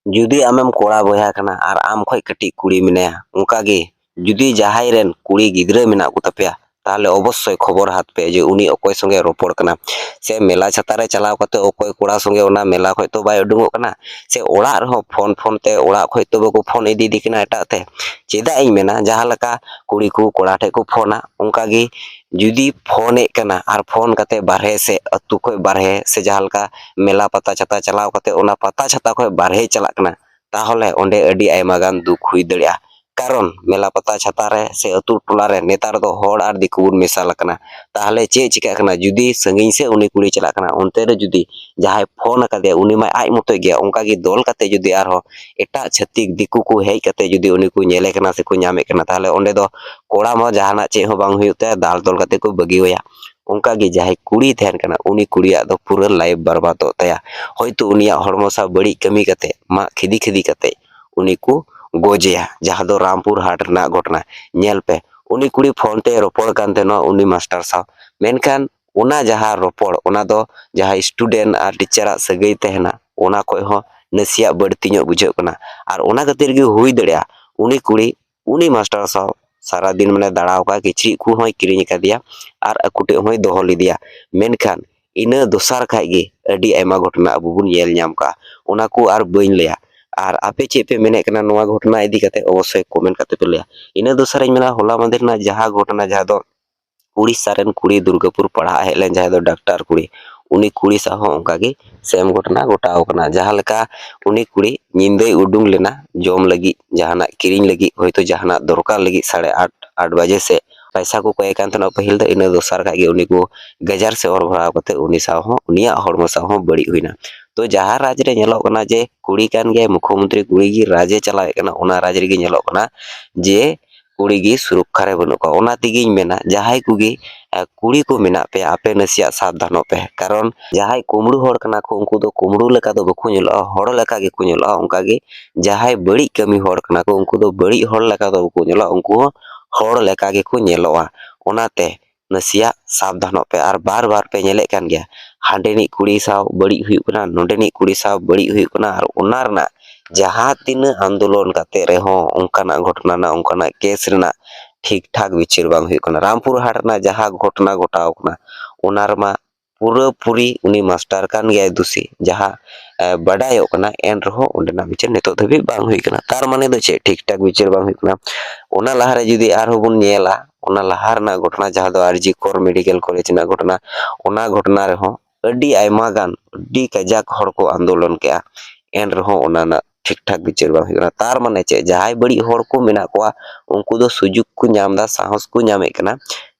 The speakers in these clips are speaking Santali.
जुदी आमेम कोड़ा बोया कना आर आम खोय कटी कुड़ी मिनाया उनका गे जुदी जहाई रेन कुड़ी गिद्रा मिना को तपेया ताहले अवश्य खबर हाथ पे जे उनी अकोय संगे रोपड़ कना से मेला छाता रे चलाव कते अकोय कोड़ा संगे ओना मेला खोय तो बाय उडुंगो कना से ओड़ा रहो फोन ते ओड़ा खोय तो बको फोन इदी दिकना एटा ते चेदा इ मेना जहां लका कुड़ी को कोड़ा ठे को फोना उनका गे जुदी फोन कना आर फोन कते बारहे से अतु खोय बारहे से जहां लका मेला पता छाता चलाव कते ओना पता छाता खोय बारहे चला कना ताहले ओंडे अडी आयमा गान दुख हुई दड़िया कारण मेला पता छाता रे से अतु टोला रे नेतार दो होड़ आर दिकु बुन मेसाल कना ताहले चे चिका कना जुदी संगिन से उनी कुड़ी चला कना उनते रे जुदी जहां फोन कदे उनी मा आय मतो गया उनका गे दल कते जुदी आर हो एटा छत्तिक दिकु को हेज कते जुदी उनी को नेले कना से को ᱧᱟᱢᱮ कना ताहले ओंडे दो कोड़ा मा जहाना चे हो बांग हुयुते दाल दल कते को बगी होया उनका गे जहां कुड़ी थेन कना उनी कुड़िया दो पूरा लाइफ बर्बादो तया होयतो उनिया हड़मो सा बड़ी कमी कते मा खिदी खिदी कते उनी को गोजेया जहां दो रामपुर हाट रना घटना नेल पे उनी कुड़ी फोन ते रोपड़ कान तेनो उनी मास्टर सा मेनखान उना जहां रोपड़ उना दो जहां स्टूडेंट आर टीचर सगई तेहना उना कोय हो नसिया बड़ती ᱧᱚᱜ बुझाᱹᱜ कना आर उना खातिर गे हुई दड़िया उनी कुड़ी उनी मास्टर सा सारा दिन माने दाड़ाव का किचरी को होय किरिኝ कदिया आर अकुटे होय दोहो लिदिया मेनखान इना दोसार खाय गे अडी आयमा घटना अबु बुन येल ᱧᱟᱢ का उना को आर बइन लेया आर आपे चे पे मेने कना नोवा घटना इदी कते अवश्य कमेंट कते पे लेया इना दोसार मेना होला मंदिर ना जहां घटना जहां दो उड़ीसा रेन कुड़ी दुर्गापुर पढ़ा हेलेन जहां दो डॉक्टर कुड़ी उनी कुड़ी सा हो उनका गे सेम घटना गोटाव कना जहां लका उनी कुड़ी निंदे उडुंग लेना जम लगी जहाना किरिኝ लगी होयतो जहाना दरकार लगी 8:30 बजे से पैसा को कय कान तनो पहिल द इन दोसार का गे उनी को गजार से और भराव कते उनी सा हो उनिया हड़मो सा हो बड़ी हुईना तो जहां राज रे नेलो कना जे कुड़ी कान गे मुख्यमंत्री कुड़ी गी राजे चलावे कना उना राज रे गे नेलो कना जे कुड़ी गी सुरक्षा रे बनु का उना तिगिñ मेना जहाय कुगी कुड़ी को मेना पे आपे नसिया सावधानो पे कारण जहाय कुमड़ू होड़ कना को उनको दो कुमड़ू लेका दो बखु नेलो होड़ लेका गे को नेलो उनका गे जहाय बड़ी कमी होड़ कना को उनको दो बड़ी होड़ लेका दो को नेलो उनको होड़ लेका गे को नेलोआ ओनाते नसिया सावधानो पे आर बार बार पे नेले कान गया हांडेनी कुड़ी साव बड़ी हुई कना नोडेनी कुड़ी साव बड़ी हुई कना आर ओना रना जहां तीन आंदोलन कते रे हो उनकाना घटना ना उनकाना केस रना ठीक ठाक विचार बांग हुई कना रामपुर हाट ना जहां घटना घटाव कना ओना रमा पूरा पूरी उनी मास्टर कान गया दोषी जहां बडायो कना एन रहो ओंडेना विचार नेतो धबी बांग हुई कना तार माने दो चे ठीक ठाक विचार बांग हुई कना ओना लहारे जुदी आर हो बुन नेला ओना लहार ना घटना जहां दो आरजी कोर मेडिकल कॉलेज ना घटना ओना घटना रे हो अडी आयमा गान अडी कजाक हड़ को आंदोलन के एन रहो ओना ना ठीक ठाक विचार बांग हुई कना तार माने चे जहाय बड़ी हड़ को मेना कोआ उनको दो सुजुग को ᱧᱟᱢदा साहस को ᱧᱟᱢे कना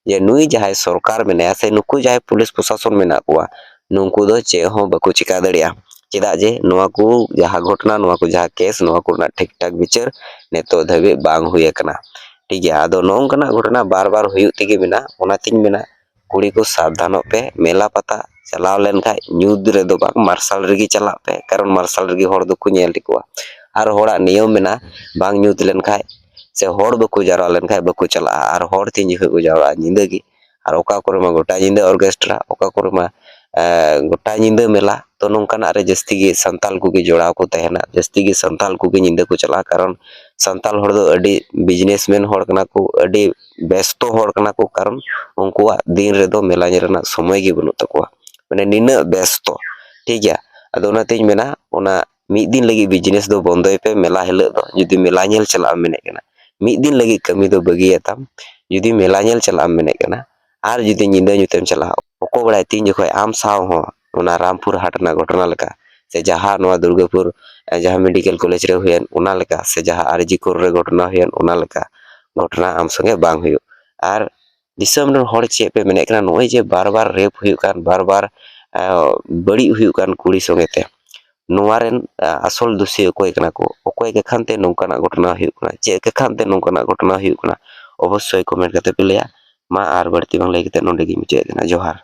जे नुई जहाय सरकार मेना से नुकु जहाय पुलिस प्रशासन मेना कोआ नुकु दो चे हो बको चिका दड़िया चेदा जे नोआ को जहां घटना नोआ को जहां केस नोआ को ना ठीक ठाक विचार नेतो धबे बांग हुई कना ठीक है आदो नोंकना घटना बार बार हुयुग तिगे मेना ओनातिन मेना कुड़ी को सावधानो पे मेला पता चलाव लेन खाय ᱧᱩᱫ रे दो बांग मार्शल रेगी चला पे कारण मार्शल रेगी होड़ दो को नेल दिकोआ आर होड़ा नियम मेना बांग ᱧᱩᱫ लेन खाय से होड़ बको जारा लेन खाय बको चला आर होड़ तीन जखे को जारा निंदगी आर ओका करे मा गोटा निंदा ऑर्केस्ट्रा ओका करे मा गोटा निंदा मेला तो नोंकना रे जस्ती गे संताल को गे जोड़ाव को तहना जस्ती गे संताल को गे निंदा को चला कारण संताल होड़ दो अडी बिजनेसमैन होड़ कना को अडी व्यस्त होड़ कना को कारण उनकुआ दिन रे दो मेला नेरना समय गे बनु तकोआ माने निना व्यस्त ठीक है अदो ओनातेñ मेना ओना मिद दिन लगी बिजनेस दो बंदोय पे मेला हिल दो जुदी मेला नेल चला मेने कना मिद दिन लगी कमी दो बगियाताम जुदी मेला नेल चला मेने कना आर जुदी निंदा ᱧᱩᱛᱮᱢ चला ओको बड़ाय तीन जखय आम साव हो ओना रामपुर हाट ना घटना लेका से जहां नोआ दुर्गापुर जहां मेडिकल कॉलेज रे हुयन ओना लेका से जहां आरजी कोर रे घटना हुयन ओना लेका घटना आम संगे बांग हुयु आर दिसम रे हड़ चे पे मेने कना नोय जे बार बार रेप हुयु कान बार बार बड़ी हुयु कान कुड़ी संगे ते नोआ रेन असल दोषी अकोय कना को अकोय के खानते नोंकाना घटना हुयु कना चे के खानते नोंकाना घटना हुयु कना अवश्य कमेंट कते पे लेया मा आर बढ़ती बांग लई कते नोंडे गे मुचाद ना जोहार।